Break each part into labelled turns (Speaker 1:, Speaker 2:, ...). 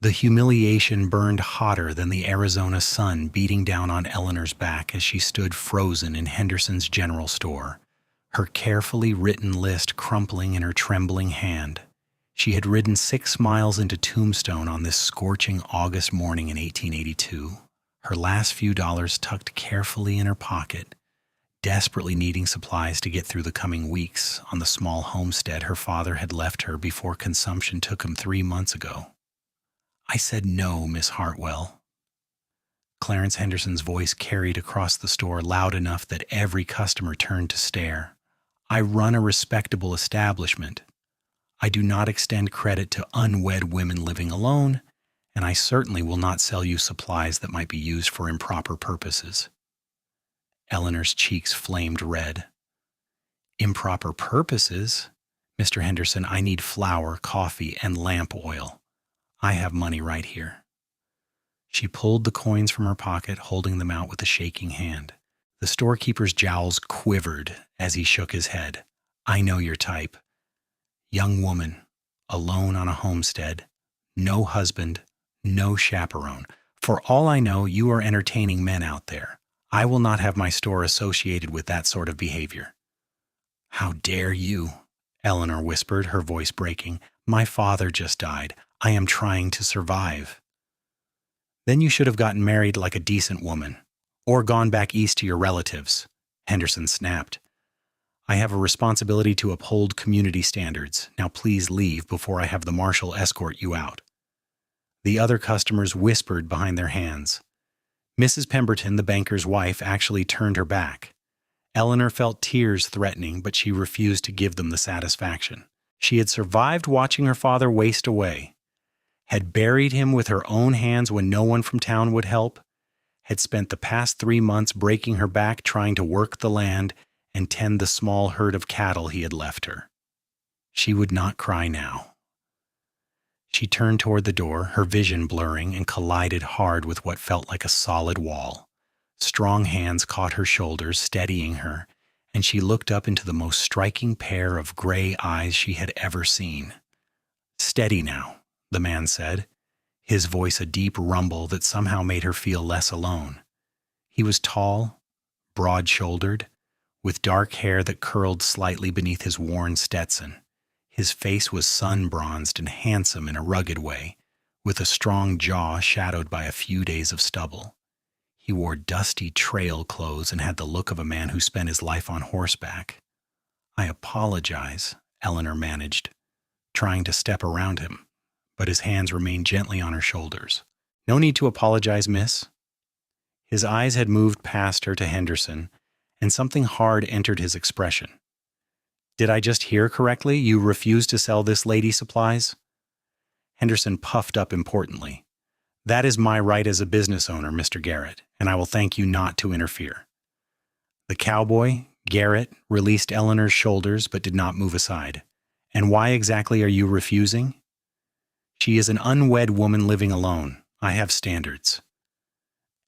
Speaker 1: The humiliation burned hotter than the Arizona sun beating down on Eleanor's back as she stood frozen in Henderson's general store, her carefully written list crumpling in her trembling hand. She had ridden 6 miles into Tombstone on this scorching August morning in 1882, her last few dollars tucked carefully in her pocket, desperately needing supplies to get through the coming weeks on the small homestead her father had left her before consumption took him 3 months ago. "I said no, Miss Hartwell." Clarence Henderson's voice carried across the store loud enough that every customer turned to stare. "I run a respectable establishment. I do not extend credit to unwed women living alone, and I certainly will not sell you supplies that might be used for improper purposes." Eleanor's cheeks flamed red. "Improper purposes? Mr. Henderson, I need flour, coffee, and lamp oil. I have money right here." She pulled the coins from her pocket, holding them out with a shaking hand. The storekeeper's jowls quivered as he shook his head. "I know your type. Young woman, alone on a homestead, no husband, no chaperone. For all I know, you are entertaining men out there. I will not have my store associated with that sort of behavior." "How dare you?" Eleanor whispered, her voice breaking. "My father just died. I am trying to survive." "Then you should have gotten married like a decent woman, or gone back east to your relatives," Henderson snapped. "I have a responsibility to uphold community standards. Now please leave before I have the marshal escort you out." The other customers whispered behind their hands. Mrs. Pemberton, the banker's wife, actually turned her back. Eleanor felt tears threatening, but she refused to give them the satisfaction. She had survived watching her father waste away, had buried him with her own hands when no one from town would help, had spent the past 3 months breaking her back trying to work the land and tend the small herd of cattle he had left her. She would not cry now. She turned toward the door, her vision blurring, and collided hard with what felt like a solid wall. Strong hands caught her shoulders, steadying her, and she looked up into the most striking pair of gray eyes she had ever seen. "Steady now," the man said, his voice a deep rumble that somehow made her feel less alone. He was tall, broad-shouldered, with dark hair that curled slightly beneath his worn Stetson. His face was sun-bronzed and handsome in a rugged way, with a strong jaw shadowed by a few days of stubble. He wore dusty trail clothes and had the look of a man who spent his life on horseback. "I apologize," Eleanor managed, trying to step around him, but his hands remained gently on her shoulders. "No need to apologize, miss." His eyes had moved past her to Henderson, and something hard entered his expression. "Did I just hear correctly? You refuse to sell this lady supplies?" Henderson puffed up importantly. "That is my right as a business owner, Mr. Garrett, and I will thank you not to interfere." The cowboy, Garrett, released Eleanor's shoulders but did not move aside. "And why exactly are you refusing?" "She is an unwed woman living alone. I have standards."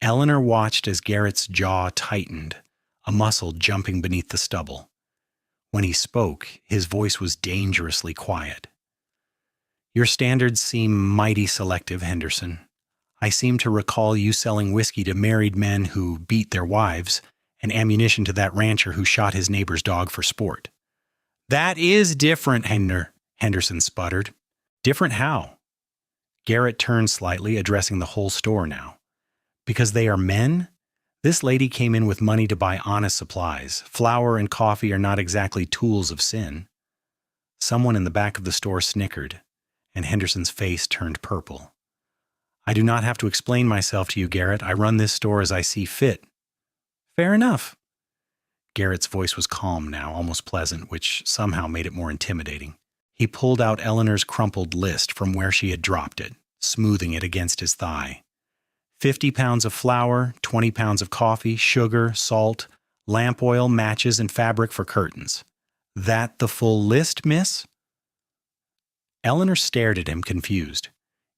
Speaker 1: Eleanor watched as Garrett's jaw tightened, a muscle jumping beneath the stubble. When he spoke, his voice was dangerously quiet. "Your standards seem mighty selective, Henderson. I seem to recall you selling whiskey to married men who beat their wives and ammunition to that rancher who shot his neighbor's dog for sport." "That is different, Henderson sputtered. "Different how?" Garrett turned slightly, addressing the whole store now. "Because they are men? This lady came in with money to buy honest supplies. Flour and coffee are not exactly tools of sin." Someone in the back of the store snickered, and Henderson's face turned purple. "I do not have to explain myself to you, Garrett. I run this store as I see fit." "Fair enough." Garrett's voice was calm now, almost pleasant, which somehow made it more intimidating. He pulled out Eleanor's crumpled list from where she had dropped it, smoothing it against his thigh. 50 pounds of flour, 20 pounds of coffee, sugar, salt, lamp oil, matches, and fabric for curtains. "That the full list, miss?" Eleanor stared at him, confused.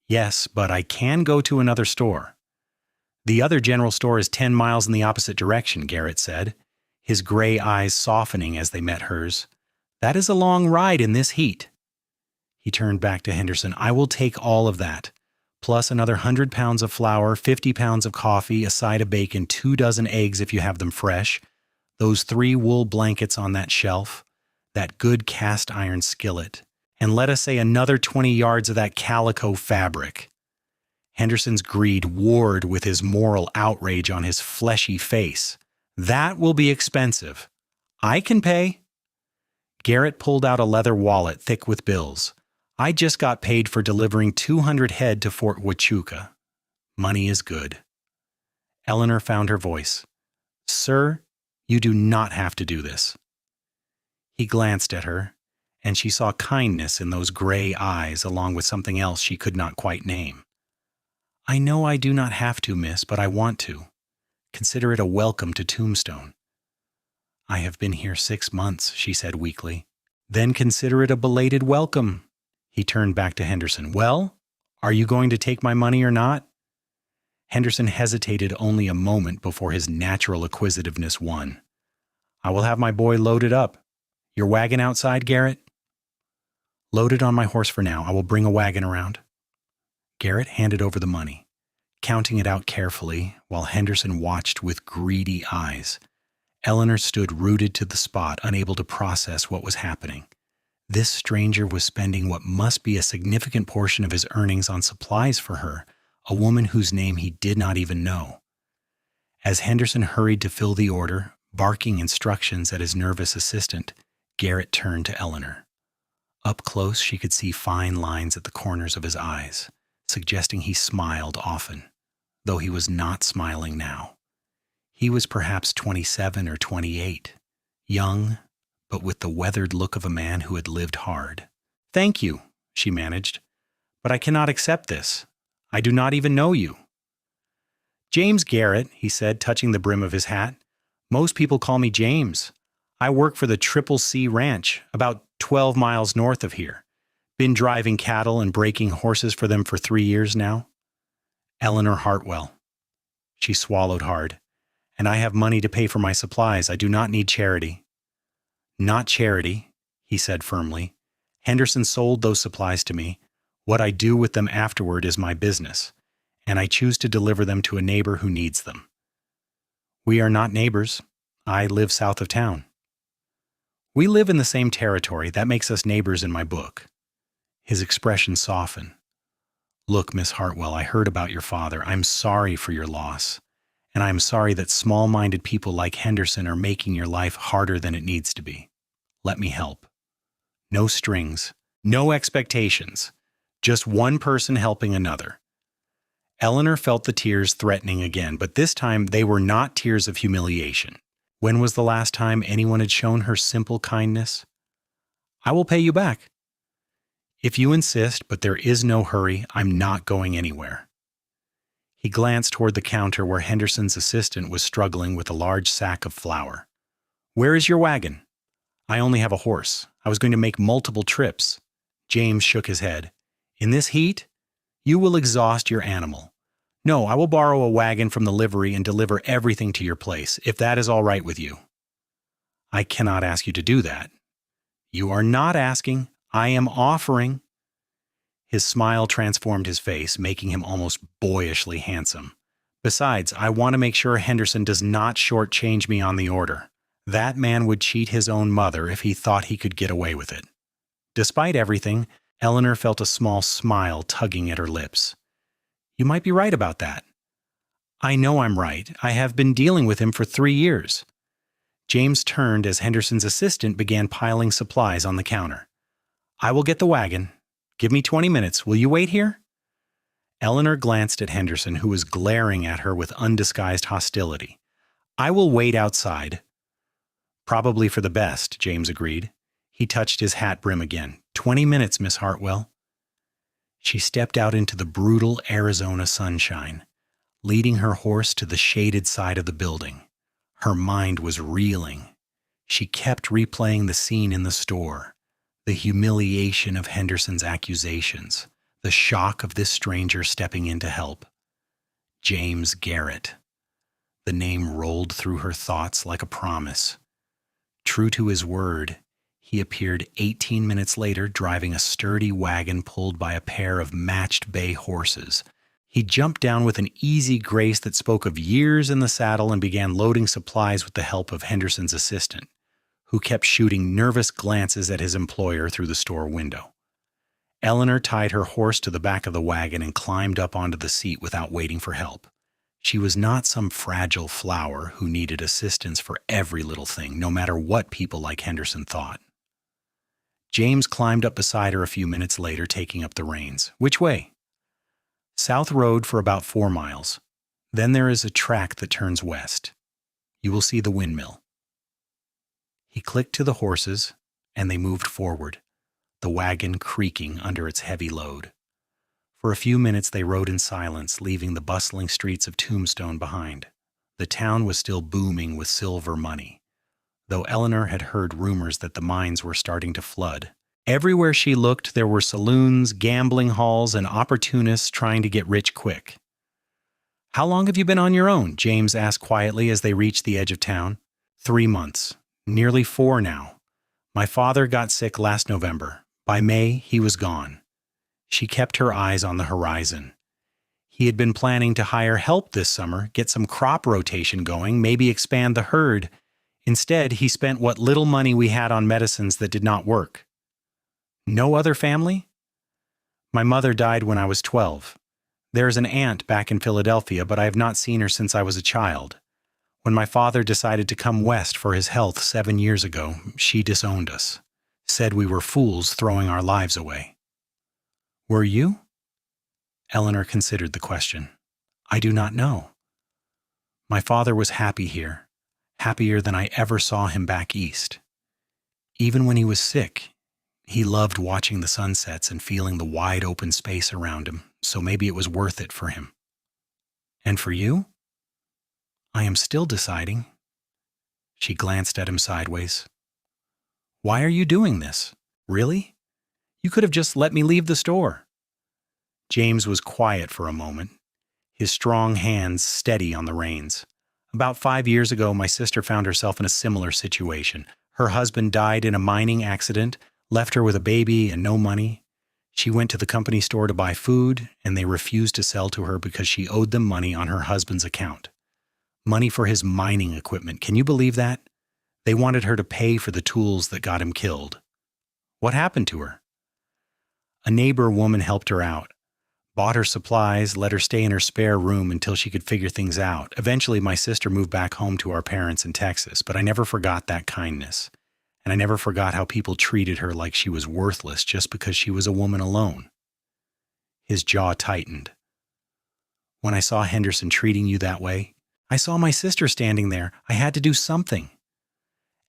Speaker 1: "Yes, but I can go to another store." "The other general store is 10 miles in the opposite direction," Garrett said, his gray eyes softening as they met hers. "That is a long ride in this heat." He turned back to Henderson. "I will take all of that, plus another 100 pounds of flour, 50 pounds of coffee, a side of bacon, 2 dozen eggs if you have them fresh, those 3 wool blankets on that shelf, that good cast iron skillet, and let us say another 20 yards of that calico fabric. Henderson's greed warred with his moral outrage on his fleshy face. That will be expensive. I can pay. Garrett pulled out a leather wallet thick with bills. I just got paid for delivering 200 head to Fort Huachuca. Money is good. Eleanor found her voice. Sir, you do not have to do this. He glanced at her, and she saw kindness in those gray eyes along with something else she could not quite name. I know I do not have to, miss, but I want to. Consider it a welcome to Tombstone. I have been here 6 months, she said weakly. Then consider it a belated welcome. He turned back to Henderson. Well, are you going to take my money or not? Henderson hesitated only a moment before his natural acquisitiveness won. I will have my boy loaded up. Your wagon outside, Garrett? Loaded on my horse for now. I will bring a wagon around. Garrett handed over the money, counting it out carefully while Henderson watched with greedy eyes. Eleanor stood rooted to the spot, unable to process what was happening. This stranger was spending what must be a significant portion of his earnings on supplies for her, a woman whose name he did not even know. As Henderson hurried to fill the order, barking instructions at his nervous assistant, Garrett turned to Eleanor. Up close, she could see fine lines at the corners of his eyes, suggesting he smiled often, though he was not smiling now. He was perhaps 27 or 28, young, but with the weathered look of a man who had lived hard. Thank you, she managed, but I cannot accept this. I do not even know you. James Garrett, he said, touching the brim of his hat. Most people call me James. I work for the Triple C Ranch, about 12 miles north of here. Been driving cattle and breaking horses for them for 3 years now. Eleanor Hartwell. She swallowed hard. And I have money to pay for my supplies. I do not need charity. Not charity, he said firmly. Henderson sold those supplies to me. What I do with them afterward is my business, and I choose to deliver them to a neighbor who needs them. We are not neighbors. I live south of town. We live in the same territory. That makes us neighbors in my book. His expression softened. Look, Miss Hartwell, I heard about your father. I'm sorry for your loss. And I'm sorry that small-minded people like Henderson are making your life harder than it needs to be. Let me help. No strings, no expectations, just one person helping another. Eleanor felt the tears threatening again, but this time they were not tears of humiliation. When was the last time anyone had shown her simple kindness? I will pay you back. If you insist, but there is no hurry, I'm not going anywhere. He glanced toward the counter where Henderson's assistant was struggling with a large sack of flour. Where is your wagon? I only have a horse. I was going to make multiple trips. James shook his head. In this heat? You will exhaust your animal. No, I will borrow a wagon from the livery and deliver everything to your place, if that is all right with you. I cannot ask you to do that. You are not asking. I am offering. His smile transformed his face, making him almost boyishly handsome. Besides, I want to make sure Henderson does not shortchange me on the order. That man would cheat his own mother if he thought he could get away with it. Despite everything, Eleanor felt a small smile tugging at her lips. You might be right about that. I know I'm right. I have been dealing with him for 3 years. James turned as Henderson's assistant began piling supplies on the counter. I will get the wagon. Give me 20 minutes. Will you wait here? Eleanor glanced at Henderson, who was glaring at her with undisguised hostility. I will wait outside. Probably for the best, James agreed. He touched his hat brim again. 20 minutes, Miss Hartwell. She stepped out into the brutal Arizona sunshine, leading her horse to the shaded side of the building. Her mind was reeling. She kept replaying the scene in the store. The humiliation of Henderson's accusations, the shock of this stranger stepping in to help. James Garrett. The name rolled through her thoughts like a promise. True to his word, He appeared 18 minutes later driving a sturdy wagon pulled by a pair of matched bay horses. He jumped down with an easy grace that spoke of years in the saddle and began loading supplies with the help of Henderson's assistant, who kept shooting nervous glances at his employer through the store window. Eleanor tied her horse to the back of the wagon and climbed up onto the seat without waiting for help. She was not some fragile flower who needed assistance for every little thing, no matter what people like Henderson thought. James climbed up beside her a few minutes later, taking up the reins. "Which way?" "South Road for about 4 miles. Then there is a track that turns west. You will see the windmill." He clicked to the horses, and they moved forward, the wagon creaking under its heavy load. For a few minutes they rode in silence, leaving the bustling streets of Tombstone behind. The town was still booming with silver money, though Eleanor had heard rumors that the mines were starting to flood. Everywhere she looked, there were saloons, gambling halls, and opportunists trying to get rich quick. "How long have you been on your own?" James asked quietly as they reached the edge of town. 3 months. Nearly 4 now. My father got sick last November. By May, he was gone. She kept her eyes on the horizon. He had been planning to hire help this summer, get some crop rotation going, maybe expand the herd. Instead, he spent what little money we had on medicines that did not work. "No other family?" "My mother died when I was 12. There is an aunt back in Philadelphia, but I have not seen her since I was a child. When my father decided to come west for his health 7 years ago, she disowned us, said we were fools throwing our lives away." "Were you?" Eleanor considered the question. "I do not know. My father was happy here, happier than I ever saw him back east. Even when he was sick, he loved watching the sunsets and feeling the wide open space around him, so maybe it was worth it for him." "And for you?" "I am still deciding." She glanced at him sideways. "Why are you doing this? Really? You could have just let me leave the store." James was quiet for a moment, his strong hands steady on the reins. "About 5 years ago, my sister found herself in a similar situation. Her husband died in a mining accident, left her with a baby and no money. She went to the company store to buy food, and they refused to sell to her because she owed them money on her husband's account. Money for his mining equipment. Can you believe that? They wanted her to pay for the tools that got him killed." "What happened to her?" "A neighbor woman helped her out, bought her supplies, let her stay in her spare room until she could figure things out. Eventually, my sister moved back home to our parents in Texas, but I never forgot that kindness. And I never forgot how people treated her like she was worthless just because she was a woman alone." His jaw tightened. "When I saw Henderson treating you that way, I saw my sister standing there. I had to do something."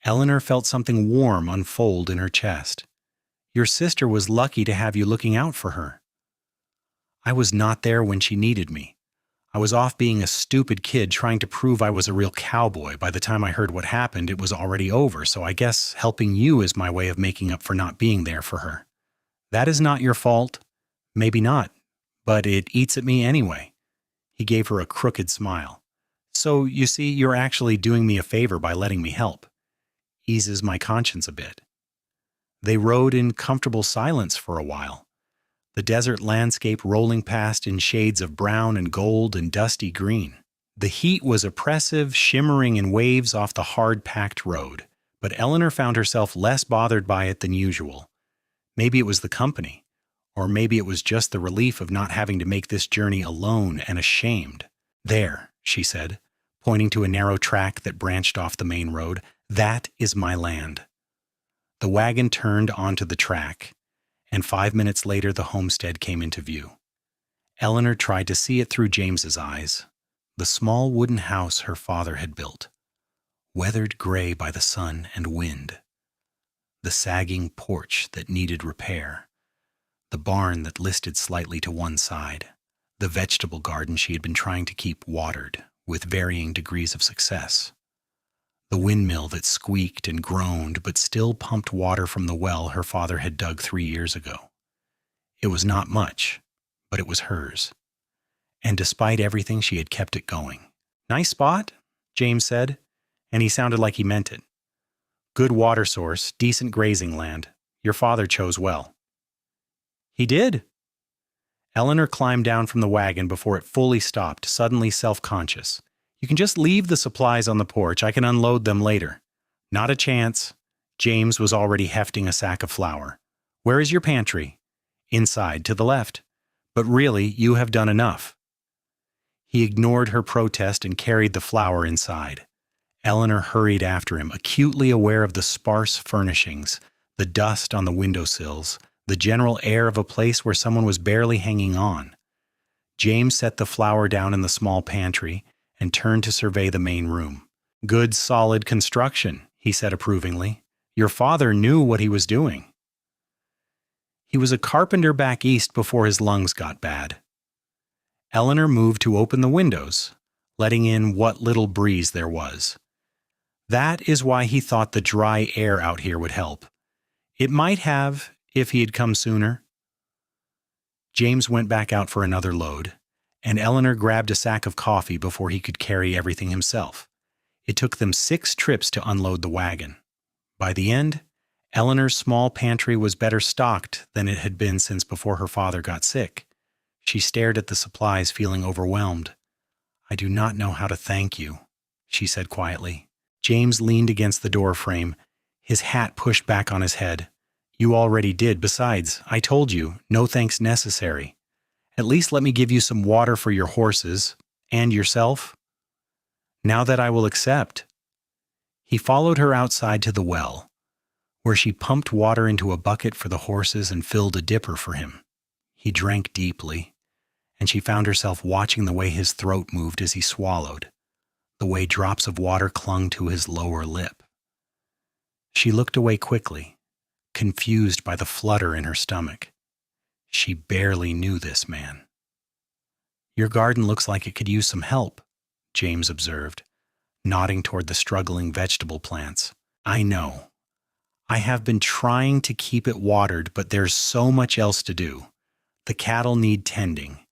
Speaker 1: Eleanor felt something warm unfold in her chest. "Your sister was lucky to have you looking out for her." "I was not there when she needed me. I was off being a stupid kid trying to prove I was a real cowboy. By the time I heard what happened, it was already over, so I guess helping you is my way of making up for not being there for her." "That is not your fault." "Maybe not, but it eats at me anyway." He gave her a crooked smile. "So, you see, you're actually doing me a favor by letting me help. Eases my conscience a bit." They rode in comfortable silence for a while, the desert landscape rolling past in shades of brown and gold and dusty green. The heat was oppressive, shimmering in waves off the hard-packed road, but Eleanor found herself less bothered by it than usual. Maybe it was the company, or maybe it was just the relief of not having to make this journey alone and ashamed. "There," she said, pointing to a narrow track that branched off the main road. "That is my land." The wagon turned onto the track, and 5 minutes later the homestead came into view. Eleanor tried to see it through James's eyes. The small wooden house her father had built, weathered gray by the sun and wind. The sagging porch that needed repair. The barn that listed slightly to one side. The vegetable garden she had been trying to keep watered, with varying degrees of success. The windmill that squeaked and groaned but still pumped water from the well her father had dug 3 years ago. It was not much, but it was hers. And despite everything, she had kept it going. "Nice spot," James said, and he sounded like he meant it. Good water source, decent grazing land. Your father chose well." "He did." Eleanor climbed down from the wagon before it fully stopped, suddenly self-conscious. "You can just leave the supplies on the porch. I can unload them later." "Not a chance." James was already hefting a sack of flour. "Where is your pantry?" "Inside, to the left." "But really, you have done enough." He ignored her protest and carried the flour inside. Eleanor hurried after him, acutely aware of the sparse furnishings, the dust on the windowsills, the general air of a place where someone was barely hanging on. James set the flour down in the small pantry and turned to survey the main room. "Good, solid construction," he said approvingly. "Your father knew what he was doing." "He was a carpenter back east before his lungs got bad." Eleanor moved to open the windows, letting in what little breeze there was. That is why he thought the dry air out here would help. It might have, if he had come sooner. James went back out for another load, and Eleanor grabbed a sack of coffee before he could carry everything himself. It took them 6 trips to unload the wagon. By the end, Eleanor's small pantry was better stocked than it had been since before her father got sick. She stared at the supplies, feeling overwhelmed. "I do not know how to thank you," she said quietly. James leaned against the door frame, his hat pushed back on his head. "You already did. Besides, I told you, no thanks necessary. At least let me give you some water for your horses, and yourself." "Now that I will accept." He followed her outside to the well, where she pumped water into a bucket for the horses and filled a dipper for him. He drank deeply, and she found herself watching the way his throat moved as he swallowed, the way drops of water clung to his lower lip. She looked away quickly, confused by the flutter in her stomach. She barely knew this man. "Your garden looks like it could use some help," James observed, nodding toward the struggling vegetable plants. "I know. I have been trying to keep it watered, but there's so much else to do. The cattle need tending,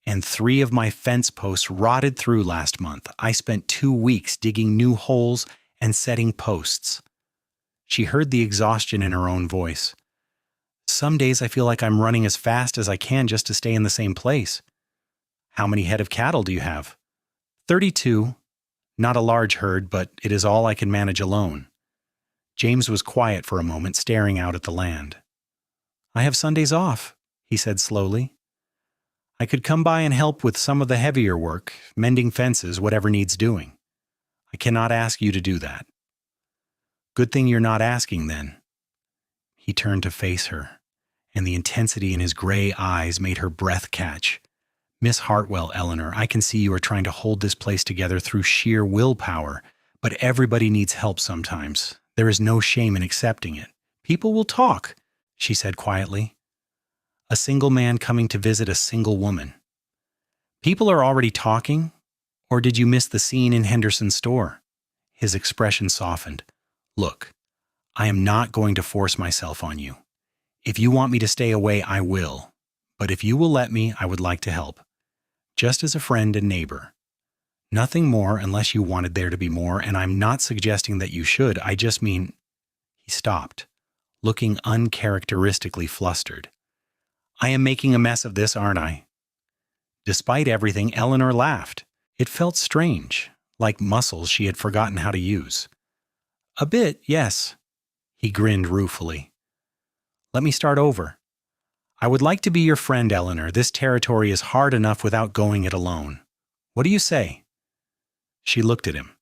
Speaker 1: and 3 of my fence posts rotted through last month. I spent 2 weeks digging new holes and setting posts." She heard the exhaustion in her own voice. "Some days I feel like I'm running as fast as I can just to stay in the same place." "How many head of cattle do you have?" 32. Not a large herd, but it is all I can manage alone." James was quiet for a moment, staring out at the land. "I have Sundays off," he said slowly. "I could come by and help with some of the heavier work, mending fences, whatever needs doing. I cannot ask you to do that." "Good thing you're not asking, then." He turned to face her, and the intensity in his gray eyes made her breath catch. "Miss Hartwell, Eleanor, I can see you are trying to hold this place together through sheer willpower, but everybody needs help sometimes. There is no shame in accepting it. People will talk," she said quietly. "A single man coming to visit a single woman. People are already talking, or did you miss the scene in Henderson's store?" His expression softened. "Look, I am not going to force myself on you. If you want me to stay away, I will. But if you will let me, I would like to help. Just as a friend and neighbor. Nothing more unless you wanted there to be more, and I'm not suggesting that you should. I just mean—" He stopped, looking uncharacteristically flustered. "I am making a mess of this, aren't I?" Despite everything, Eleanor laughed. It felt strange, like muscles she had forgotten how to use. "A bit, yes." He grinned ruefully. "Let me start over. I would like to be your friend, Eleanor. This territory is hard enough without going it alone. What do you say?" She looked at him.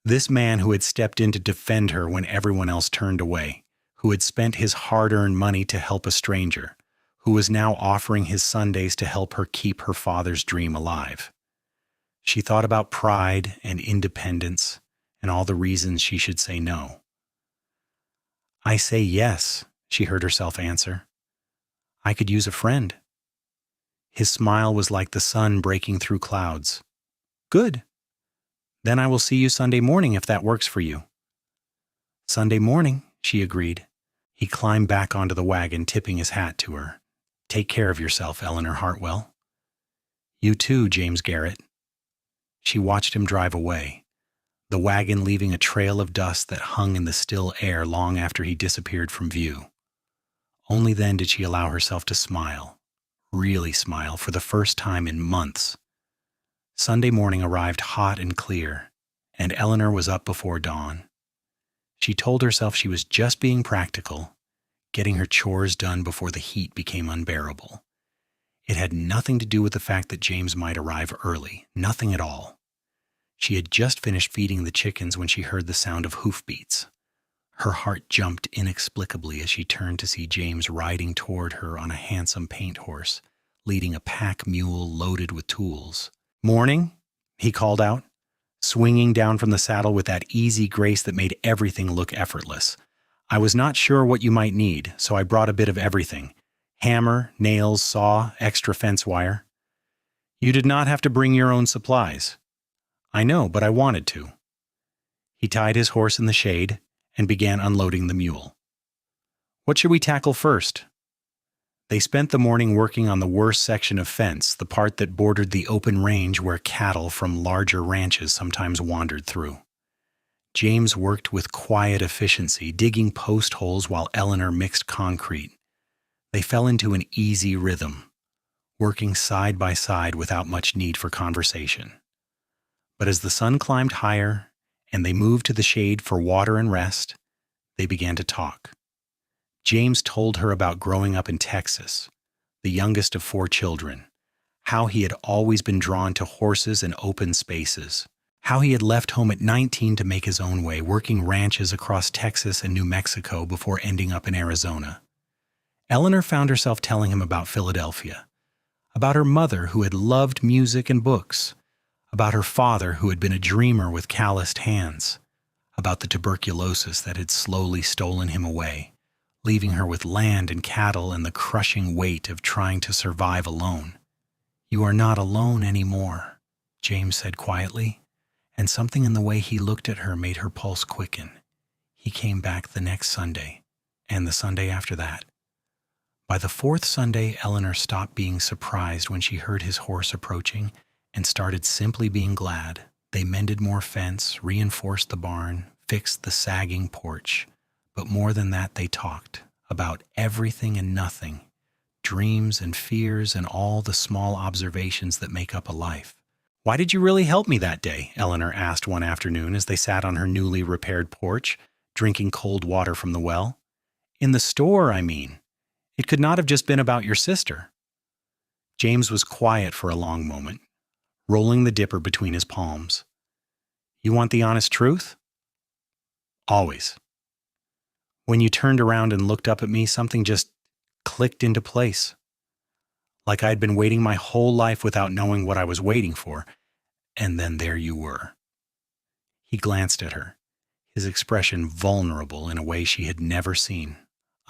Speaker 1: This man who had stepped in to defend her when everyone else turned away, who had spent his hard-earned money to help a stranger, who was now offering his Sundays to help her keep her father's dream alive. She thought about pride and independence and all the reasons she should say no. "I say yes," she heard herself answer. "I could use a friend." His smile was like the sun breaking through clouds. "Good. Then I will see you Sunday morning if that works for you." "Sunday morning," she agreed. He climbed back onto the wagon, tipping his hat to her. "Take care of yourself, Eleanor Hartwell." "You too, James Garrett." She watched him drive away, the wagon leaving a trail of dust that hung in the still air long after he disappeared from view. Only then did she allow herself to smile, really smile, for the first time in months. Sunday morning arrived hot and clear, and Eleanor was up before dawn. She told herself she was just being practical, getting her chores done before the heat became unbearable. It had nothing to do with the fact that James might arrive early, nothing at all. She had just finished feeding the chickens when she heard the sound of hoofbeats. Her heart jumped inexplicably as she turned to see James riding toward her on a handsome paint horse, leading a pack mule loaded with tools. "Morning," he called out, swinging down from the saddle with that easy grace that made everything look effortless. "I was not sure what you might need, so I brought a bit of everything. Hammer, nails, saw, extra fence wire." "You did not have to bring your own supplies." "I know, but I wanted to." He tied his horse in the shade and began unloading the mule. "What should we tackle first?" They spent the morning working on the worst section of fence, the part that bordered the open range where cattle from larger ranches sometimes wandered through. James worked with quiet efficiency, digging post holes while Eleanor mixed concrete. They fell into an easy rhythm, working side by side without much need for conversation. But as the sun climbed higher and they moved to the shade for water and rest, they began to talk. James told her about growing up in Texas, the youngest of 4 children, how he had always been drawn to horses and open spaces, how he had left home at 19 to make his own way, working ranches across Texas and New Mexico before ending up in Arizona. Eleanor found herself telling him about Philadelphia, about her mother who had loved music and books, about her father who had been a dreamer with calloused hands, about the tuberculosis that had slowly stolen him away, leaving her with land and cattle and the crushing weight of trying to survive alone. "You are not alone anymore," James said quietly, and something in the way he looked at her made her pulse quicken. He came back the next Sunday, and the Sunday after that. By the 4th Sunday, Eleanor stopped being surprised when she heard his horse approaching and started simply being glad. They mended more fence, reinforced the barn, fixed the sagging porch. But more than that, they talked about everything and nothing, dreams and fears and all the small observations that make up a life. "Why did you really help me that day?" Eleanor asked one afternoon as they sat on her newly repaired porch, drinking cold water from the well. "In the store, I mean. It could not have just been about your sister." James was quiet for a long moment, rolling the dipper between his palms. "You want the honest truth?" "Always." "When you turned around and looked up at me, something just clicked into place. Like I'd been waiting my whole life without knowing what I was waiting for, and then there you were." He glanced at her, his expression vulnerable in a way she had never seen.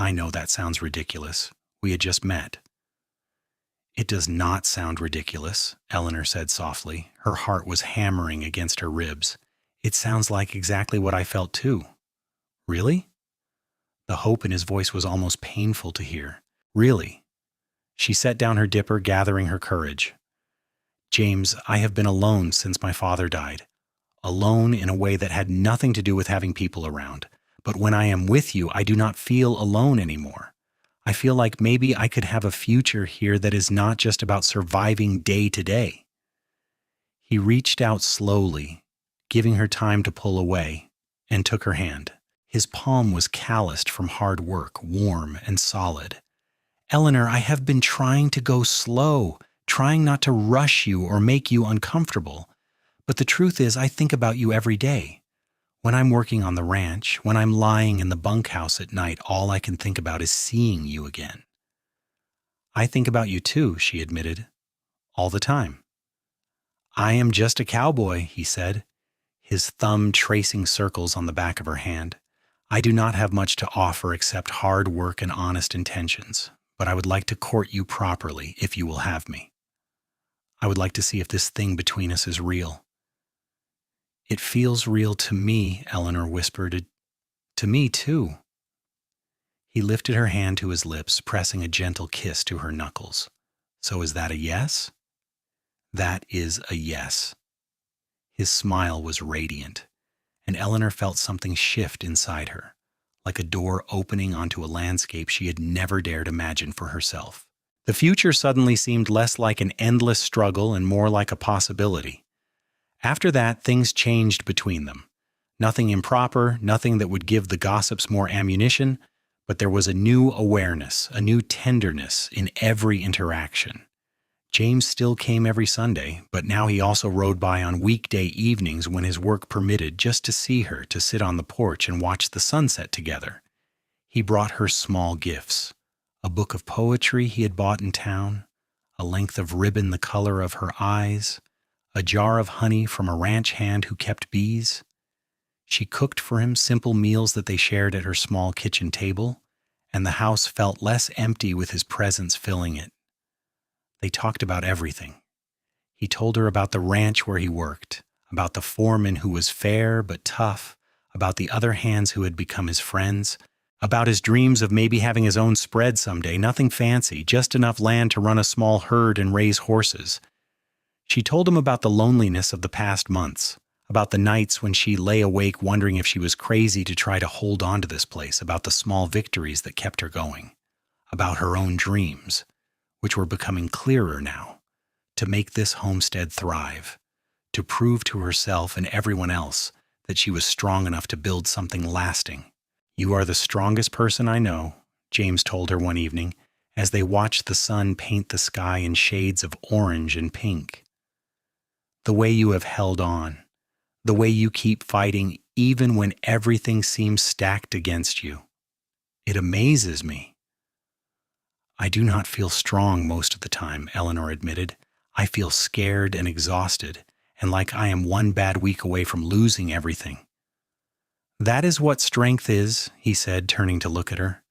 Speaker 1: "I know that sounds ridiculous. We had just met." "It does not sound ridiculous," Eleanor said softly. Her heart was hammering against her ribs. "It sounds like exactly what I felt too." "Really?" The hope in his voice was almost painful to hear. "Really?" She set down her dipper, gathering her courage. "James, I have been alone since my father died. Alone in a way that had nothing to do with having people around. But when I am with you, I do not feel alone anymore. I feel like maybe I could have a future here that is not just about surviving day to day." He reached out slowly, giving her time to pull away, and took her hand. His palm was calloused from hard work, warm and solid. "Eleanor, I have been trying to go slow, trying not to rush you or make you uncomfortable. But the truth is, I think about you every day. When I'm working on the ranch, when I'm lying in the bunkhouse at night, all I can think about is seeing you again." "I think about you too," she admitted. "All the time." "I am just a cowboy," he said, his thumb tracing circles on the back of her hand. "I do not have much to offer except hard work and honest intentions, but I would like to court you properly if you will have me. I would like to see if this thing between us is real." "It feels real to me," Eleanor whispered. "To me, too." He lifted her hand to his lips, pressing a gentle kiss to her knuckles. "So is that a yes?" "That is a yes." His smile was radiant. and Eleanor felt something shift inside her, like a door opening onto a landscape she had never dared imagine for herself. The future suddenly seemed less like an endless struggle and more like a possibility. After that, things changed between them. Nothing improper, nothing that would give the gossips more ammunition, but there was a new awareness, a new tenderness in every interaction. James still came every Sunday, but now he also rode by on weekday evenings when his work permitted just to see her, to sit on the porch and watch the sunset together. He brought her small gifts, a book of poetry he had bought in town, a length of ribbon the color of her eyes, a jar of honey from a ranch hand who kept bees. She cooked for him simple meals that they shared at her small kitchen table, and the house felt less empty with his presence filling it. They talked about everything. He told her about the ranch where he worked, about the foreman who was fair but tough, about the other hands who had become his friends, about his dreams of maybe having his own spread someday, nothing fancy, just enough land to run a small herd and raise horses. She told him about the loneliness of the past months, about the nights when she lay awake wondering if she was crazy to try to hold on to this place, about the small victories that kept her going, about her own dreams, which were becoming clearer now, to make this homestead thrive, to prove to herself and everyone else that she was strong enough to build something lasting. "You are the strongest person I know," James told her one evening, as they watched the sun paint the sky in shades of orange and pink. "The way you have held on, the way you keep fighting even when everything seems stacked against you. It amazes me." "I do not feel strong most of the time," Eleanor admitted. "I feel scared and exhausted, and like I am one bad week away from losing everything." "That is what strength is," he said, turning to look at her.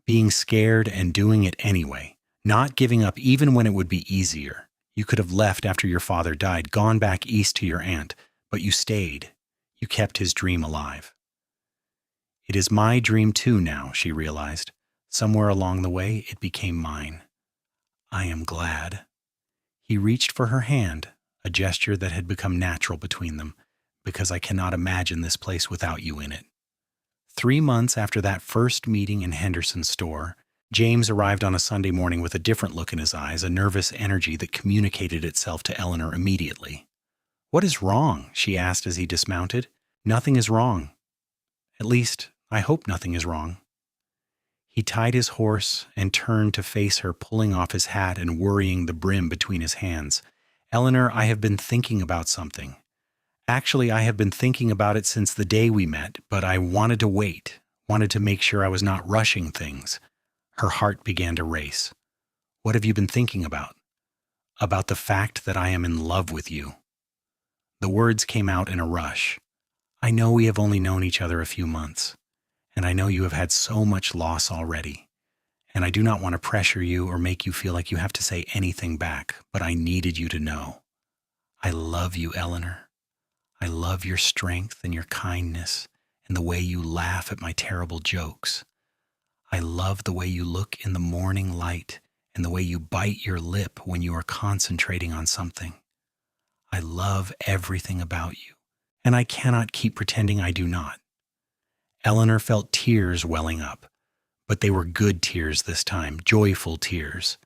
Speaker 1: "Being scared and doing it anyway, not giving up even when it would be easier. You could have left after your father died, gone back east to your aunt, but you stayed. You kept his dream alive." "It is my dream too now," she realized. Somewhere along the way, it became mine. "I am glad." He reached for her hand, a gesture that had become natural between them, "because I cannot imagine this place without you in it." 3 months after that first meeting in Henderson's store, James arrived on a Sunday morning with a different look in his eyes, a nervous energy that communicated itself to Eleanor immediately. "What is wrong?" she asked as he dismounted. "Nothing is wrong. At least, I hope nothing is wrong." He tied his horse and turned to face her, pulling off his hat and worrying the brim between his hands. "Eleanor, I have been thinking about something. Actually, I have been thinking about it since the day we met, but I wanted to wait, wanted to make sure I was not rushing things." Her heart began to race. "What have you been thinking about?" "About the fact that I am in love with you." The words came out in a rush. "I know we have only known each other a few months, and I know you have had so much loss already, and I do not want to pressure you or make you feel like you have to say anything back, but I needed you to know. I love you, Eleanor. I love your strength and your kindness and the way you laugh at my terrible jokes. I love the way you look in the morning light and the way you bite your lip when you are concentrating on something. I love everything about you, and I cannot keep pretending I do not." Eleanor felt tears welling up, but they were good tears this time, joyful tears.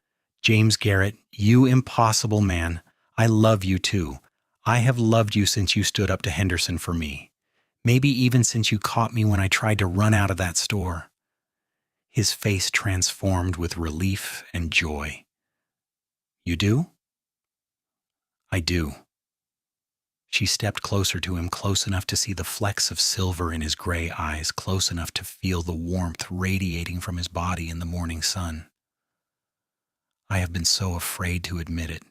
Speaker 1: "James Garrett, you impossible man, I love you too. I have loved you since you stood up to Henderson for me. Maybe even since you caught me when I tried to run out of that store." His face transformed with relief and joy. "You do?" "I do." She stepped closer to him, close enough to see the flecks of silver in his gray eyes, close enough to feel the warmth radiating from his body in the morning sun. "I have been so afraid to admit it,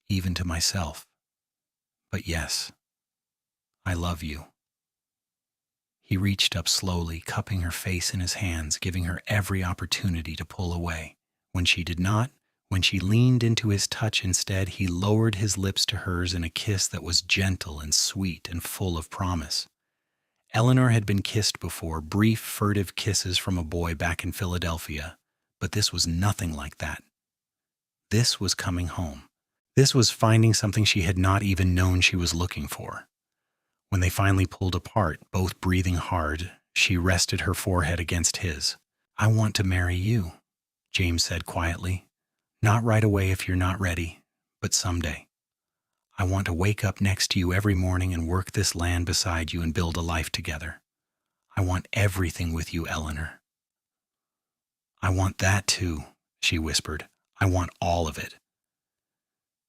Speaker 1: even to myself. But yes, I love you." He reached up slowly, cupping her face in his hands, giving her every opportunity to pull away. When she did not, when she leaned into his touch instead, he lowered his lips to hers in a kiss that was gentle and sweet and full of promise. Eleanor had been kissed before, brief, furtive kisses from a boy back in Philadelphia, but this was nothing like that. This was coming home. This was finding something she had not even known she was looking for. When they finally pulled apart, both breathing hard, she rested her forehead against his. "I want to marry you," James said quietly. "Not right away if you're not ready, but someday. I want to wake up next to you every morning and work this land beside you and build a life together. I want everything with you, Eleanor." "I want that too," she whispered. "I want all of it.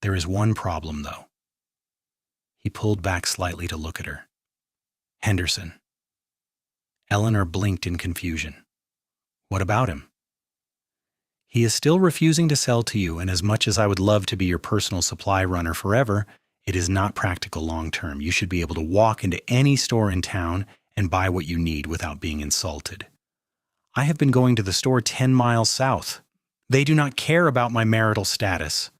Speaker 1: There is one problem, though." He pulled back slightly to look at her. "Henderson." Eleanor blinked in confusion. "What about him?" "He is still refusing to sell to you, and as much as I would love to be your personal supply runner forever, it is not practical long term. You should be able to walk into any store in town and buy what you need without being insulted. I have been going to the store 10 miles south. They do not care about my marital status.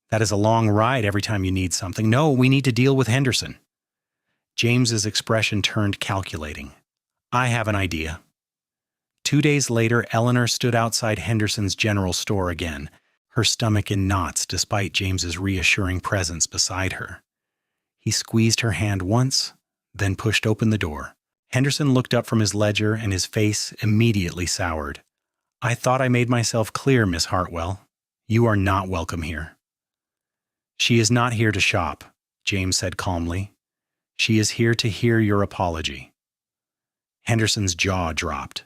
Speaker 1: That is a long ride every time you need something. No, we need to deal with Henderson." James's expression turned calculating. "I have an idea." 2 days later, Eleanor stood outside Henderson's general store again, her stomach in knots despite James's reassuring presence beside her. He squeezed her hand once, then pushed open the door. Henderson looked up from his ledger and his face immediately soured. "I thought I made myself clear, Miss Hartwell. You are not welcome here." "She is not here to shop," James said calmly. "She is here to hear your apology." Henderson's jaw dropped.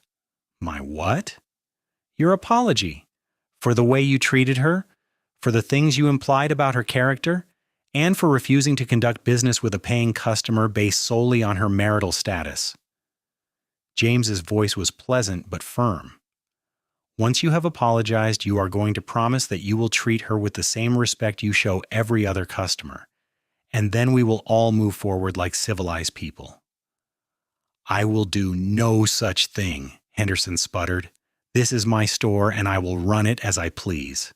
Speaker 1: "My what?" "Your apology. For the way you treated her, for the things you implied about her character, and for refusing to conduct business with a paying customer based solely on her marital status." James's voice was pleasant but firm. "Once you have apologized, you are going to promise that you will treat her with the same respect you show every other customer, and then we will all move forward like civilized people." "I will do no such thing," Henderson sputtered. "This is my store, and I will run it as I please."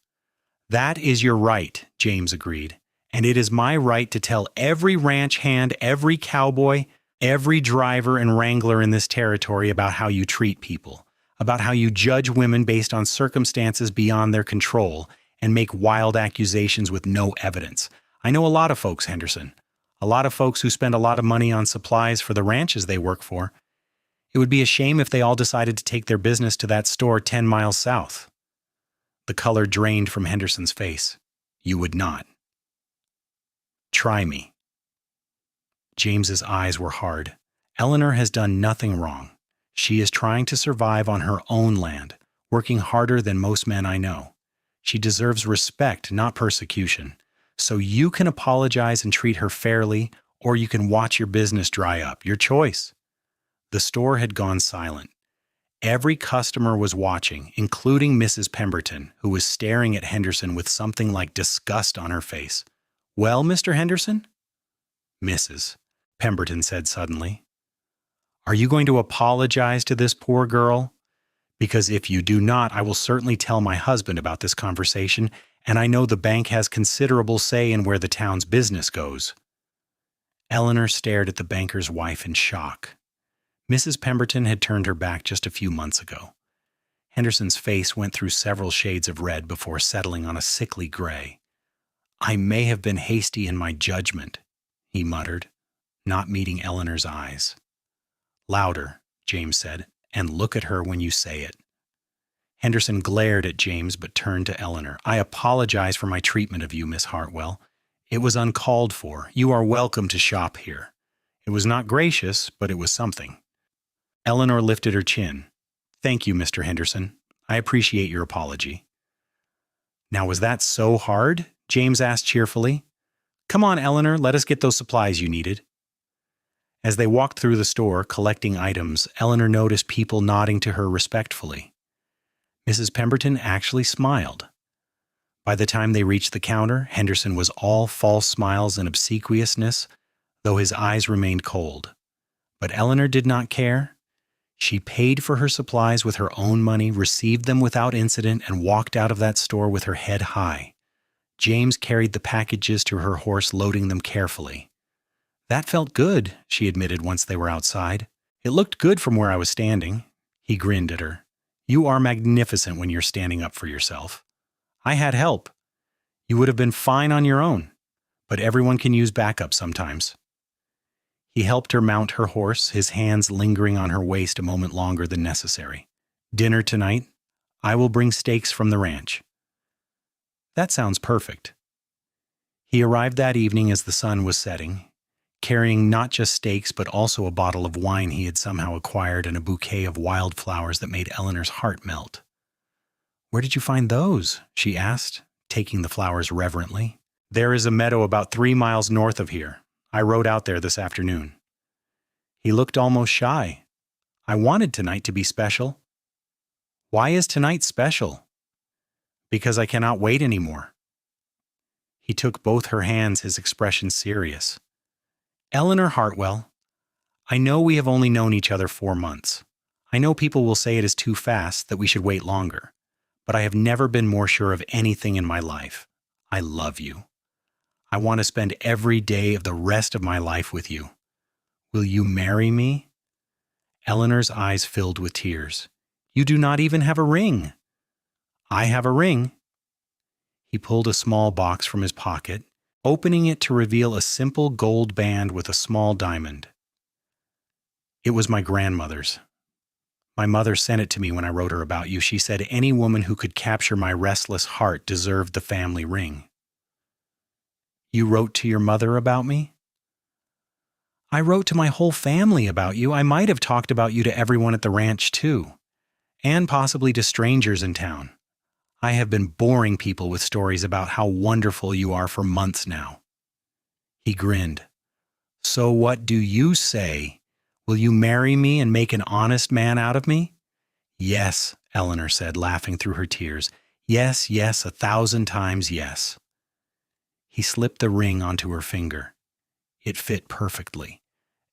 Speaker 1: "That is your right," James agreed. "And it is my right to tell every ranch hand, every cowboy, every driver and wrangler in this territory about how you treat people, about how you judge women based on circumstances beyond their control and make wild accusations with no evidence. I know a lot of folks, Henderson. A lot of folks who spend a lot of money on supplies for the ranches they work for. It would be a shame if they all decided to take their business to that store 10 miles south." The color drained from Henderson's face. "You would not." "Try me." James's eyes were hard. "Eleanor has done nothing wrong. She is trying to survive on her own land, working harder than most men I know. She deserves respect, not persecution. So you can apologize and treat her fairly, or you can watch your business dry up. Your choice." The store had gone silent. Every customer was watching, including Mrs. Pemberton, who was staring at Henderson with something like disgust on her face. "Well, Mr. Henderson?" "Mrs." Pemberton said suddenly. "Are you going to apologize to this poor girl? Because if you do not, I will certainly tell my husband about this conversation, and I know the bank has considerable say in where the town's business goes." Eleanor stared at the banker's wife in shock. Mrs. Pemberton had turned her back just a few months ago. Henderson's face went through several shades of red before settling on a sickly gray. "I may have been hasty in my judgment," he muttered, not meeting Eleanor's eyes. "Louder," James said, "and look at her when you say it." Henderson glared at James but turned to Eleanor. "I apologize for my treatment of you, Miss Hartwell. It was uncalled for. You are welcome to shop here. It was not gracious, but it was something." Eleanor lifted her chin. "Thank you, Mr. Henderson. I appreciate your apology." "Now, was that so hard?" James asked cheerfully. "Come on, Eleanor, let us get those supplies you needed." As they walked through the store, collecting items, Eleanor noticed people nodding to her respectfully. Mrs. Pemberton actually smiled. By the time they reached the counter, Henderson was all false smiles and obsequiousness, though his eyes remained cold. But Eleanor did not care. She paid for her supplies with her own money, received them without incident, and walked out of that store with her head high. James carried the packages to her horse, loading them carefully. "That felt good," she admitted once they were outside. "It looked good from where I was standing." He grinned at her. "You are magnificent when you're standing up for yourself. I had help. You would have been fine on your own, but everyone can use backup sometimes." He helped her mount her horse, his hands lingering on her waist a moment longer than necessary. "Dinner tonight? I will bring steaks from the ranch." "That sounds perfect." He arrived that evening as the sun was setting, carrying not just steaks but also a bottle of wine he had somehow acquired and a bouquet of wildflowers that made Eleanor's heart melt. "Where did you find those?" she asked, taking the flowers reverently. "There is a meadow about 3 miles north of here. I rode out there this afternoon." He looked almost shy. "I wanted tonight to be special." "Why is tonight special?" "Because I cannot wait anymore." He took both her hands, his expression serious. "Eleanor Hartwell, I know we have only known each other 4 months. I know people will say it is too fast, that we should wait longer. But I have never been more sure of anything in my life. I love you. I want to spend every day of the rest of my life with you. Will you marry me?" Eleanor's eyes filled with tears. "You do not even have a ring." "I have a ring." He pulled a small box from his pocket, opening it to reveal a simple gold band with a small diamond. "It was my grandmother's. My mother sent it to me when I wrote her about you. She said any woman who could capture my restless heart deserved the family ring." "You wrote to your mother about me?" "I wrote to my whole family about you. I might have talked about you to everyone at the ranch, too, and possibly to strangers in town. I have been boring people with stories about how wonderful you are for months now." He grinned. "So what do you say? Will you marry me and make an honest man out of me?" "Yes," Eleanor said, laughing through her tears. "Yes, yes, 1,000 times yes." He slipped the ring onto her finger. It fit perfectly,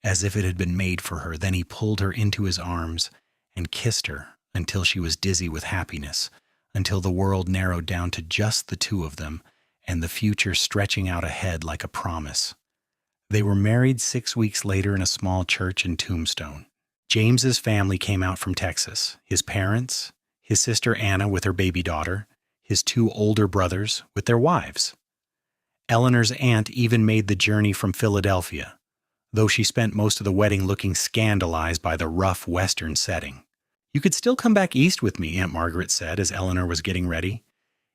Speaker 1: as if it had been made for her. Then he pulled her into his arms and kissed her until she was dizzy with happiness, until the world narrowed down to just the two of them and the future stretching out ahead like a promise. They were married 6 weeks later in a small church in Tombstone. James's family came out from Texas, his parents, his sister Anna with her baby daughter, his 2 older brothers with their wives. Eleanor's aunt even made the journey from Philadelphia, though she spent most of the wedding looking scandalized by the rough Western setting. "You could still come back east with me," Aunt Margaret said as Eleanor was getting ready.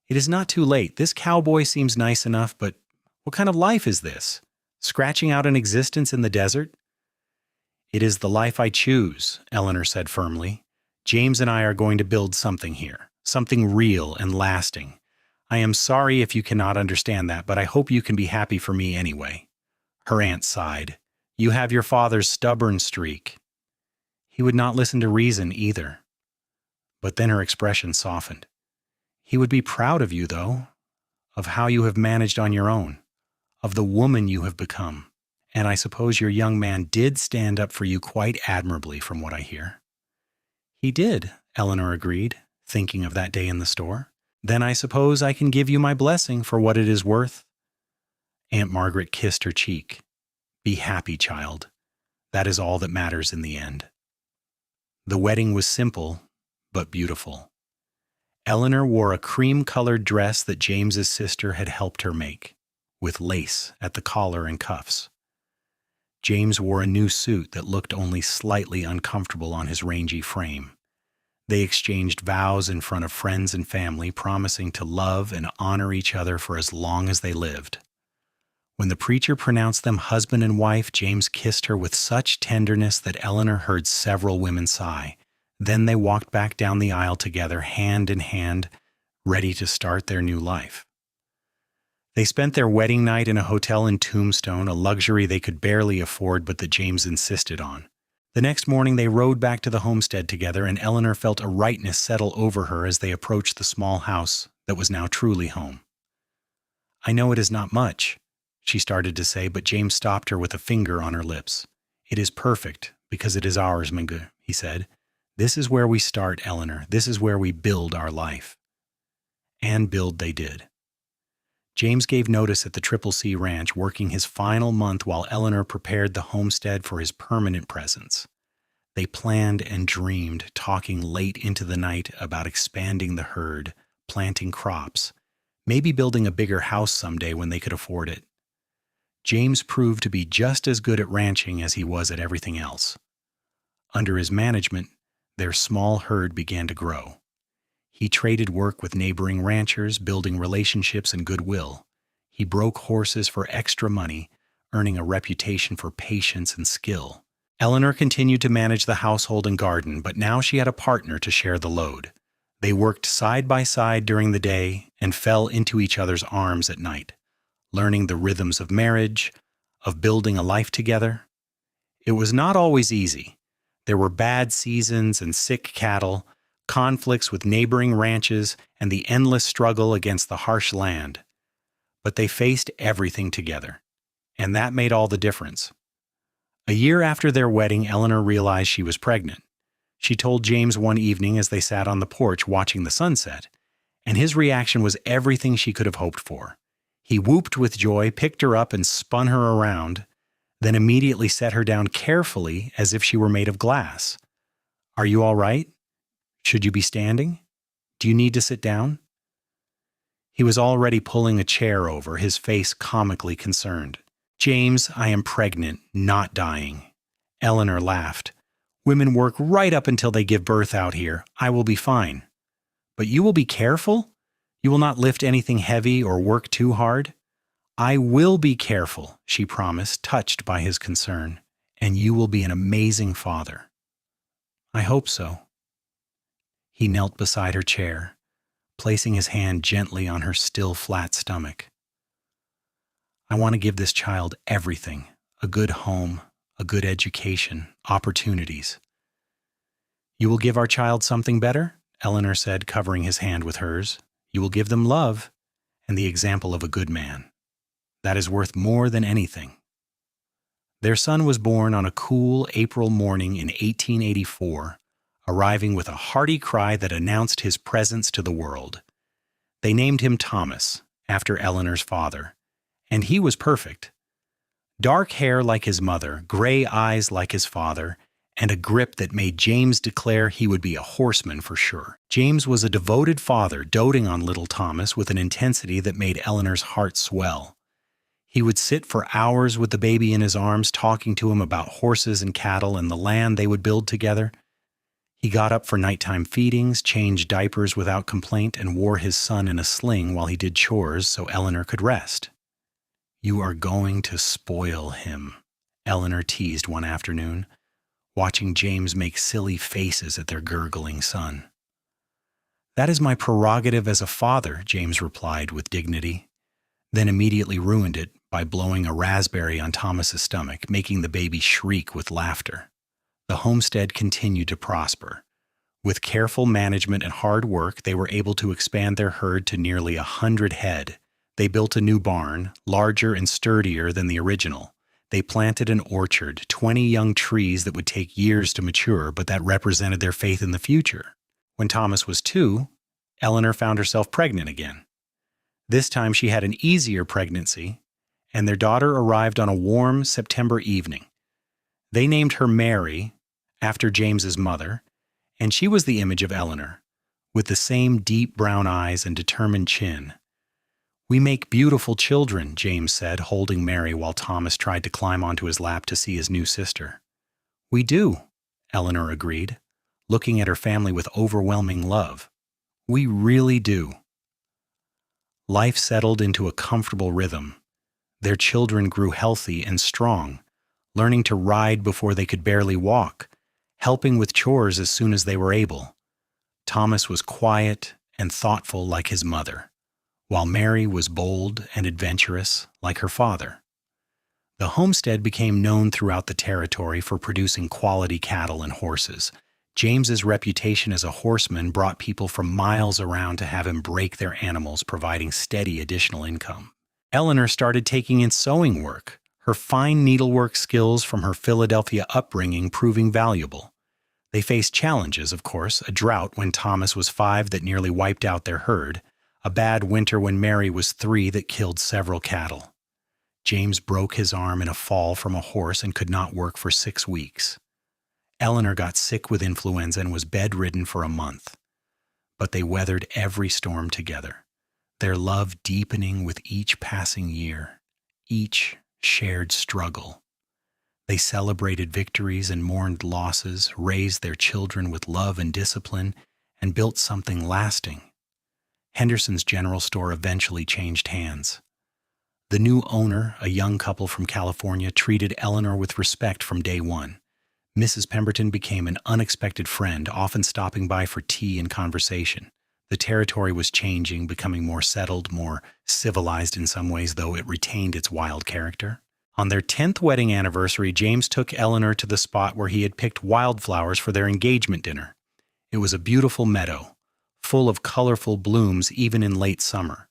Speaker 1: "It is not too late. This cowboy seems nice enough, but what kind of life is this? Scratching out an existence in the desert?" "It is the life I choose," Eleanor said firmly. "James and I are going to build something here, something real and lasting. I am sorry if you cannot understand that, but I hope you can be happy for me anyway." Her aunt sighed. "You have your father's stubborn streak." He would not listen to reason either. But then her expression softened. "He would be proud of you, though, of how you have managed on your own, of the woman you have become. And I suppose your young man did stand up for you quite admirably from what I hear." "He did," Eleanor agreed, thinking of that day in the store. "Then I suppose I can give you my blessing for what it is worth." Aunt Margaret kissed her cheek. "Be happy, child. That is all that matters in the end." The wedding was simple, but beautiful. Eleanor wore a cream-colored dress that James's sister had helped her make, with lace at the collar and cuffs. James wore a new suit that looked only slightly uncomfortable on his rangy frame. They exchanged vows in front of friends and family, promising to love and honor each other for as long as they lived. When the preacher pronounced them husband and wife, James kissed her with such tenderness that Eleanor heard several women sigh. Then they walked back down the aisle together, hand in hand, ready to start their new life. They spent their wedding night in a hotel in Tombstone, a luxury they could barely afford but that James insisted on. The next morning they rode back to the homestead together, and Eleanor felt a rightness settle over her as they approached the small house that was now truly home. "I know it is not much," she started to say, but James stopped her with a finger on her lips. "It is perfect, because it is ours, Mingu," he said. "This is where we start, Eleanor. This is where we build our life." And build they did. James gave notice at the Triple C Ranch, working his final month while Eleanor prepared the homestead for his permanent presence. They planned and dreamed, talking late into the night about expanding the herd, planting crops, maybe building a bigger house someday when they could afford it. James proved to be just as good at ranching as he was at everything else. Under his management, their small herd began to grow. He traded work with neighboring ranchers, building relationships and goodwill. He broke horses for extra money, earning a reputation for patience and skill. Eleanor continued to manage the household and garden, but now she had a partner to share the load. They worked side by side during the day and fell into each other's arms at night, learning the rhythms of marriage, of building a life together. It was not always easy. There were bad seasons and sick cattle, conflicts with neighboring ranches, and the endless struggle against the harsh land. But they faced everything together, and that made all the difference. A year after their wedding, Eleanor realized she was pregnant. She told James one evening as they sat on the porch watching the sunset, and his reaction was everything she could have hoped for. He whooped with joy, picked her up, and spun her around, then immediately set her down carefully as if she were made of glass. "Are you all right? Should you be standing? Do you need to sit down?" He was already pulling a chair over, his face comically concerned. "James, I am pregnant, not dying." Eleanor laughed. "Women work right up until they give birth out here. I will be fine." "But you will be careful? You will not lift anything heavy or work too hard?" "I will be careful," she promised, touched by his concern. "And you will be an amazing father." "I hope so." He knelt beside her chair, placing his hand gently on her still flat stomach. "I want to give this child everything: a good home, a good education, opportunities." "You will give our child something better?" Eleanor said, covering his hand with hers. "You will give them love and the example of a good man. That is worth more than anything." Their son was born on a cool April morning in 1884, arriving with a hearty cry that announced his presence to the world. They named him Thomas, after Eleanor's father, and he was perfect. Dark hair like his mother, gray eyes like his father, and a grip that made James declare he would be a horseman for sure. James was a devoted father, doting on little Thomas with an intensity that made Eleanor's heart swell. He would sit for hours with the baby in his arms, talking to him about horses and cattle and the land they would build together. He got up for nighttime feedings, changed diapers without complaint, and wore his son in a sling while he did chores so Eleanor could rest. "You are going to spoil him," Eleanor teased one afternoon, watching James make silly faces at their gurgling son. "That is my prerogative as a father," James replied with dignity, then immediately ruined it by blowing a raspberry on Thomas's stomach, making the baby shriek with laughter. The homestead continued to prosper. With careful management and hard work, they were able to expand their herd to nearly 100 head. They built a new barn, larger and sturdier than the original. They planted an orchard, 20 young trees that would take years to mature, but that represented their faith in the future. When Thomas was 2, Eleanor found herself pregnant again. This time she had an easier pregnancy, and their daughter arrived on a warm September evening. They named her Mary, after James's mother, and she was the image of Eleanor, with the same deep brown eyes and determined chin. "We make beautiful children," James said, holding Mary while Thomas tried to climb onto his lap to see his new sister. "We do," Eleanor agreed, looking at her family with overwhelming love. "We really do." Life settled into a comfortable rhythm. Their children grew healthy and strong, learning to ride before they could barely walk, helping with chores as soon as they were able. Thomas was quiet and thoughtful like his mother, while Mary was bold and adventurous like her father. The homestead became known throughout the territory for producing quality cattle and horses. James's reputation as a horseman brought people from miles around to have him break their animals, providing steady additional income. Eleanor started taking in sewing work, her fine needlework skills from her Philadelphia upbringing proving valuable. They faced challenges, of course: a drought when Thomas was 5 that nearly wiped out their herd, a bad winter when Mary was 3 that killed several cattle. James broke his arm in a fall from a horse and could not work for 6 weeks. Eleanor got sick with influenza and was bedridden for a month. But they weathered every storm together, their love deepening with each passing year, each shared struggle. They celebrated victories and mourned losses, raised their children with love and discipline, and built something lasting. Henderson's General Store eventually changed hands. The new owner, a young couple from California, treated Eleanor with respect from day one. Mrs. Pemberton became an unexpected friend, often stopping by for tea and conversation. The territory was changing, becoming more settled, more civilized in some ways, though it retained its wild character. On their 10th wedding anniversary, James took Eleanor to the spot where he had picked wildflowers for their engagement dinner. It was a beautiful meadow, full of colorful blooms even in late summer.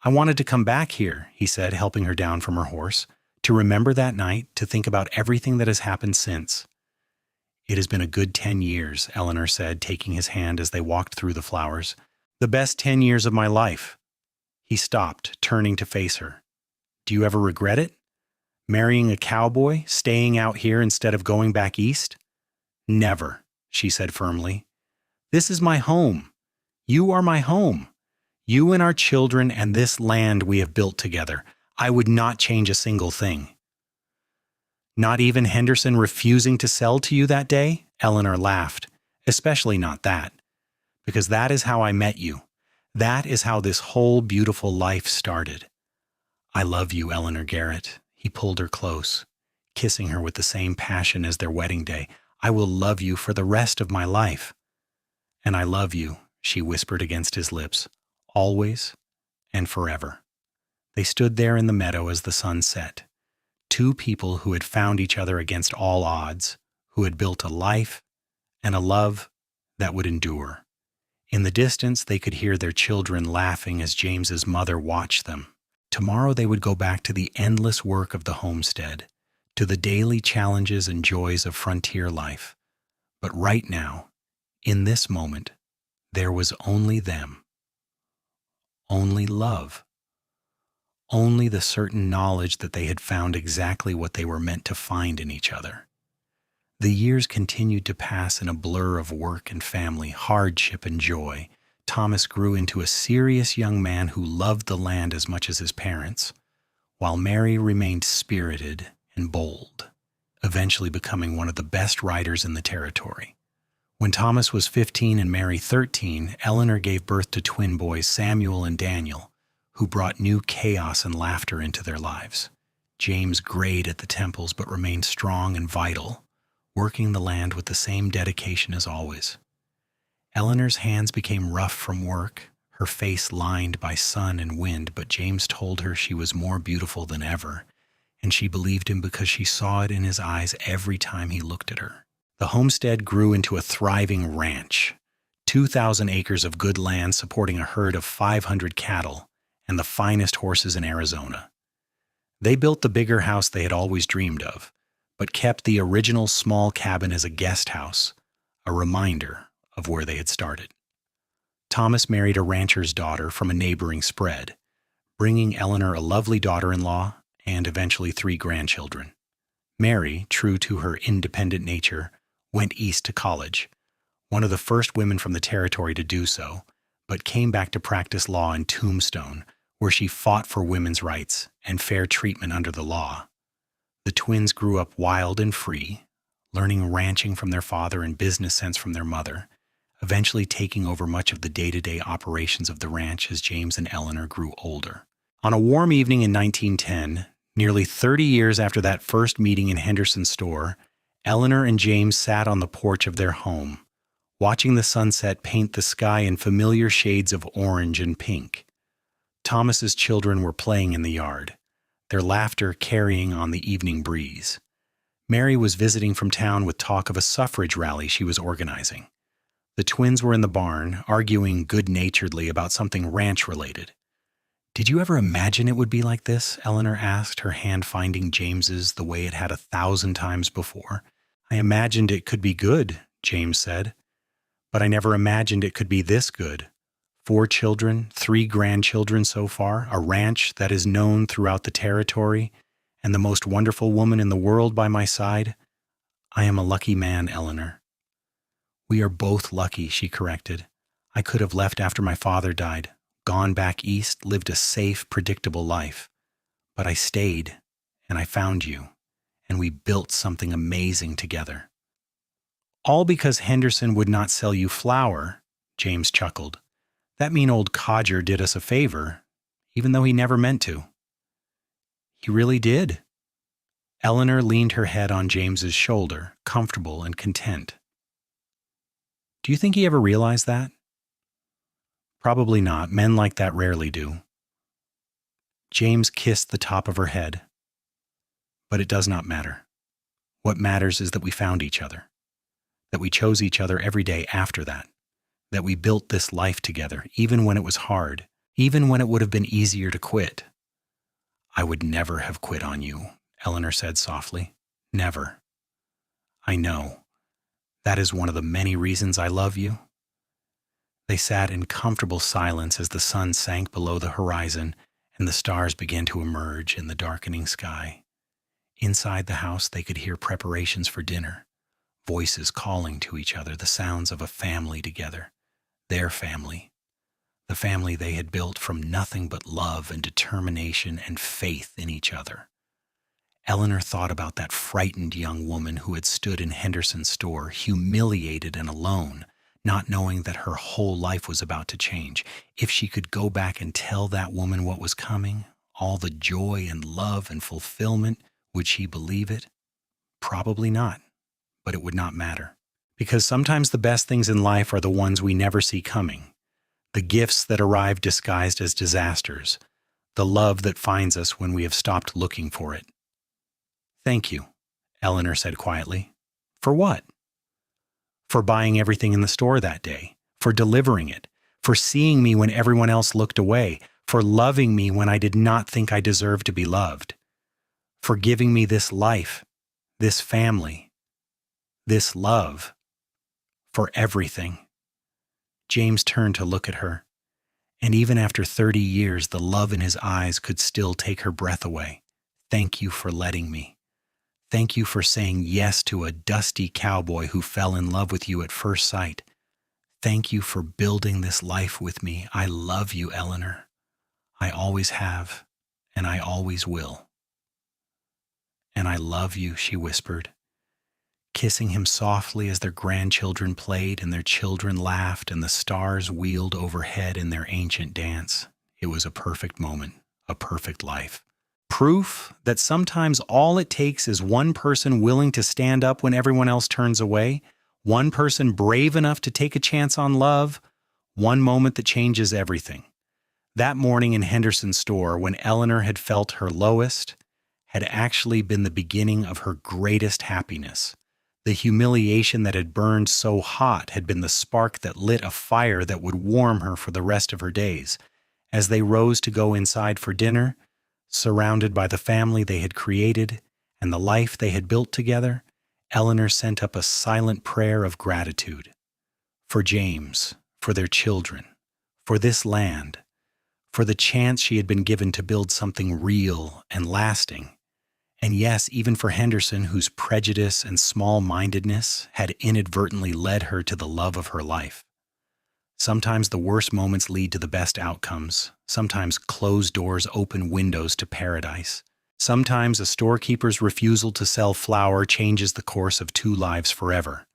Speaker 1: "I wanted to come back here," he said, helping her down from her horse, "to remember that night, to think about everything that has happened since." "It has been a good 10 years, Eleanor said, taking his hand as they walked through the flowers. "The best 10 years of my life." He stopped, turning to face her. "Do you ever regret it? Marrying a cowboy, staying out here instead of going back east?" "Never," she said firmly. "This is my home. You are my home. You and our children and this land we have built together. I would not change a single thing." "Not even Henderson refusing to sell to you that day?" Eleanor laughed. "Especially not that. Because that is how I met you. That is how this whole beautiful life started." "I love you, Eleanor Garrett." He pulled her close, kissing her with the same passion as their wedding day. "I will love you for the rest of my life." "And I love you," she whispered against his lips, "always and forever." They stood there in the meadow as the sun set. Two people who had found each other against all odds, who had built a life and a love that would endure. In the distance, they could hear their children laughing as James's mother watched them. Tomorrow they would go back to the endless work of the homestead, to the daily challenges and joys of frontier life. But right now, in this moment, there was only them. Only love. Only the certain knowledge that they had found exactly what they were meant to find in each other. The years continued to pass in a blur of work and family, hardship and joy. Thomas grew into a serious young man who loved the land as much as his parents, while Mary remained spirited and bold, eventually becoming one of the best riders in the territory. When Thomas was 15 and Mary 13, Eleanor gave birth to twin boys Samuel and Daniel, who brought new chaos and laughter into their lives. James grayed at the temples but remained strong and vital, working the land with the same dedication as always. Eleanor's hands became rough from work, her face lined by sun and wind, but James told her she was more beautiful than ever, and she believed him because she saw it in his eyes every time he looked at her. The homestead grew into a thriving ranch, 2,000 acres of good land supporting a herd of 500 cattle and the finest horses in Arizona. They built the bigger house they had always dreamed of, but kept the original small cabin as a guest house, a reminder of where they had started. Thomas married a rancher's daughter from a neighboring spread, bringing Eleanor a lovely daughter-in-law and eventually 3 grandchildren. Mary, true to her independent nature, went east to college, one of the first women from the territory to do so, but came back to practice law in Tombstone, where she fought for women's rights and fair treatment under the law. The twins grew up wild and free, learning ranching from their father and business sense from their mother, eventually taking over much of the day-to-day operations of the ranch as James and Eleanor grew older. On a warm evening in 1910, nearly 30 years after that first meeting in Henderson's store, Eleanor and James sat on the porch of their home, watching the sunset paint the sky in familiar shades of orange and pink. Thomas's children were playing in the yard, their laughter carrying on the evening breeze. Mary was visiting from town with talk of a suffrage rally she was organizing. The twins were in the barn, arguing good-naturedly about something ranch-related. "Did you ever imagine it would be like this?" Eleanor asked, her hand finding James's the way it had 1,000 times before. "I imagined it could be good," James said. "But I never imagined it could be this good. 4 children, 3 grandchildren so far, a ranch that is known throughout the territory, and the most wonderful woman in the world by my side. I am a lucky man, Eleanor." "We are both lucky," she corrected. "I could have left after my father died, gone back east, lived a safe, predictable life. But I stayed, and I found you, and we built something amazing together. All because Henderson would not sell you flour, James chuckled. That mean old codger did us a favor, even though he never meant to. He really did. Eleanor leaned her head on James's shoulder, comfortable and content. Do you think he ever realized that? Probably not. Men like that rarely do. James kissed the top of her head. But it does not matter. What matters is that we found each other, that we chose each other every day after that we built this life together, even when it was hard, even when it would have been easier to quit. I would never have quit on you, Eleanor said softly. Never. I know. That is one of the many reasons I love you. They sat in comfortable silence as the sun sank below the horizon and the stars began to emerge in the darkening sky. Inside the house, they could hear preparations for dinner, voices calling to each other, the sounds of a family together, their family, the family they had built from nothing but love and determination and faith in each other. Eleanor thought about that frightened young woman who had stood in Henderson's store, humiliated and alone, not knowing that her whole life was about to change. If she could go back and tell that woman what was coming, all the joy and love and fulfillment, would she believe it? Probably not, but it would not matter. Because sometimes the best things in life are the ones we never see coming, the gifts that arrive disguised as disasters, the love that finds us when we have stopped looking for it. Thank you, Eleanor said quietly. For what? For buying everything in the store that day, for delivering it, for seeing me when everyone else looked away, for loving me when I did not think I deserved to be loved, for giving me this life, this family, this love, for everything. James turned to look at her, and even after 30 years, the love in his eyes could still take her breath away. Thank you for letting me. Thank you for saying yes to a dusty cowboy who fell in love with you at first sight. Thank you for building this life with me. I love you, Eleanor. I always have, and I always will. And I love you, she whispered, kissing him softly as their grandchildren played and their children laughed and the stars wheeled overhead in their ancient dance. It was a perfect moment, a perfect life. Proof that sometimes all it takes is one person willing to stand up when everyone else turns away, one person brave enough to take a chance on love, one moment that changes everything. That morning in Henderson's store, when Eleanor had felt her lowest, had actually been the beginning of her greatest happiness. The humiliation that had burned so hot had been the spark that lit a fire that would warm her for the rest of her days. As they rose to go inside for dinner, surrounded by the family they had created and the life they had built together, Eleanor sent up a silent prayer of gratitude. For James, for their children, for this land, for the chance she had been given to build something real and lasting. And yes, even for Henderson, whose prejudice and small-mindedness had inadvertently led her to the love of her life. Sometimes the worst moments lead to the best outcomes. Sometimes closed doors open windows to paradise. Sometimes a storekeeper's refusal to sell flour changes the course of two lives forever.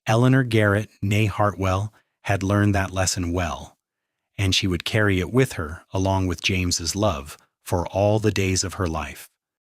Speaker 1: Eleanor Garrett, née Hartwell, had learned that lesson well, and she would carry it with her, along with James's love, for all the days of her life.